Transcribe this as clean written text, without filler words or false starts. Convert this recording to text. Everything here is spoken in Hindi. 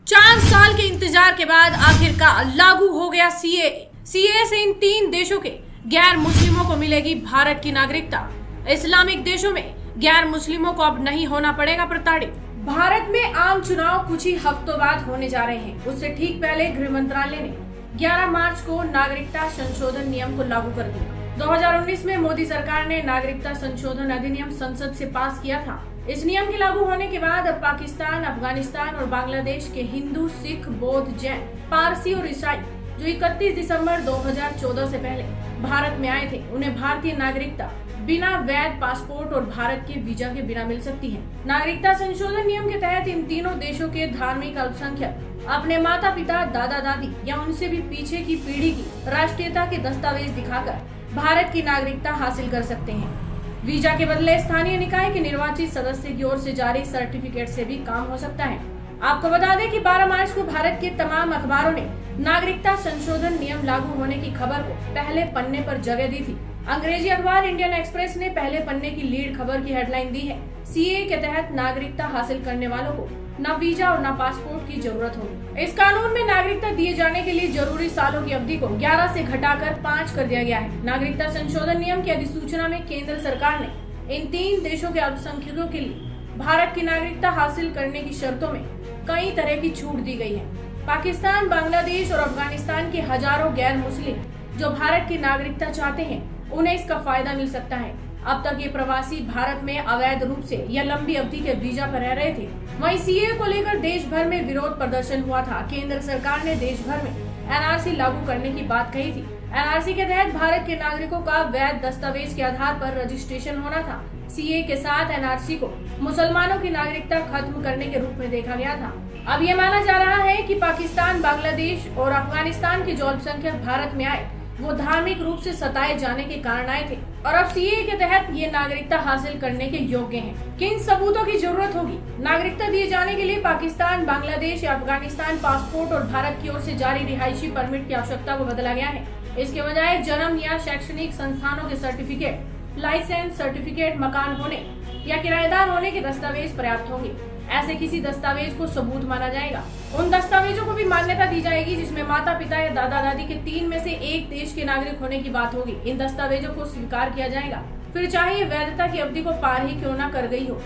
4 साल के इंतजार के बाद आखिरकार लागू हो गया सीए से इन 3 देशों के गैर मुस्लिमों को मिलेगी भारत की नागरिकता। इस्लामिक देशों में गैर मुस्लिमों को अब नहीं होना पड़ेगा प्रताड़ित। भारत में आम चुनाव कुछ ही हफ्तों बाद होने जा रहे हैं। उससे ठीक पहले गृह मंत्रालय ने 11 मार्च को नागरिकता संशोधन नियम को लागू कर दिया। 2019 में मोदी सरकार ने नागरिकता संशोधन अधिनियम संसद से पास किया था। इस नियम के लागू होने के बाद अब पाकिस्तान, अफगानिस्तान और बांग्लादेश के हिंदू, सिख, बौद्ध, जैन, पारसी और ईसाई जो 31 दिसंबर 2014 से पहले भारत में आए थे, उन्हें भारतीय नागरिकता बिना वैध पासपोर्ट और भारत के वीजा के बिना मिल सकती है। नागरिकता संशोधन नियम के तहत इन तीनों देशों के धार्मिक अल्पसंख्यक अपने माता पिता, दादा दादी या उनसे भी पीछे की पीढ़ी की राष्ट्रीयता के दस्तावेज दिखाकर भारत की नागरिकता हासिल कर सकते हैं। वीजा के बदले स्थानीय निकाय के निर्वाचित सदस्य की ओर से जारी सर्टिफिकेट से भी काम हो सकता है। आपको बता दें कि 12 मार्च को भारत के तमाम अखबारों ने नागरिकता संशोधन नियम लागू होने की खबर को पहले पन्ने पर जगह दी थी। अंग्रेजी अखबार इंडियन एक्सप्रेस ने पहले पन्ने की लीड खबर की हेडलाइन दी है, सीए के तहत नागरिकता हासिल करने वालों को न वीजा और न पासपोर्ट की जरूरत होगी। इस कानून में नागरिकता दिए जाने के लिए जरूरी सालों की अवधि को 11 से घटाकर 5 कर दिया गया है। नागरिकता संशोधन नियम की अधिसूचना में केंद्र सरकार ने इन 3 देशों के अल्पसंख्यकों के लिए भारत की नागरिकता हासिल करने की शर्तों में कई तरह की छूट दी गई है। पाकिस्तान, बांग्लादेश और अफगानिस्तान के हजारों गैर मुस्लिम जो भारत की नागरिकता चाहते हैं, उन्हें इसका फायदा मिल सकता है। अब तक ये प्रवासी भारत में अवैध रूप से या लंबी अवधि के वीजा पर रह रहे थे। वहीं सीए को लेकर देश भर में विरोध प्रदर्शन हुआ था। केंद्र सरकार ने देश भर में एनआरसी लागू करने की बात कही थी। एनआरसी के तहत भारत के नागरिकों का वैध दस्तावेज के आधार पर रजिस्ट्रेशन होना था। सीए के साथ एनआरसी को मुसलमानों की नागरिकता खत्म करने के रूप में देखा गया था। अब ये माना जा रहा है कि पाकिस्तान, बांग्लादेश और अफगानिस्तान के जो अल्पसंख्यक भारत में आए, वो धार्मिक रूप से सताए जाने के कारण आए थे और अब सीए के तहत ये नागरिकता हासिल करने के योग्य हैं। किन सबूतों की जरूरत होगी? नागरिकता दिए जाने के लिए पाकिस्तान, बांग्लादेश या अफगानिस्तान पासपोर्ट और भारत की ओर से जारी रिहायशी परमिट की आवश्यकता को बदला गया है। इसके बजाय जन्म या शैक्षणिक संस्थानों के सर्टिफिकेट, लाइसेंस सर्टिफिकेट, मकान होने या किराएदार होने के दस्तावेज पर्याप्त होंगे। ऐसे किसी दस्तावेज को सबूत माना जाएगा। उन दस्तावेजों को भी मान्यता दी जाएगी जिसमें माता पिता या दादा दादी के 3 में से 1 देश के नागरिक होने की बात होगी। इन दस्तावेजों को स्वीकार किया जाएगा, फिर चाहे ये वैधता की अवधि को पार ही क्यों न कर गई हो।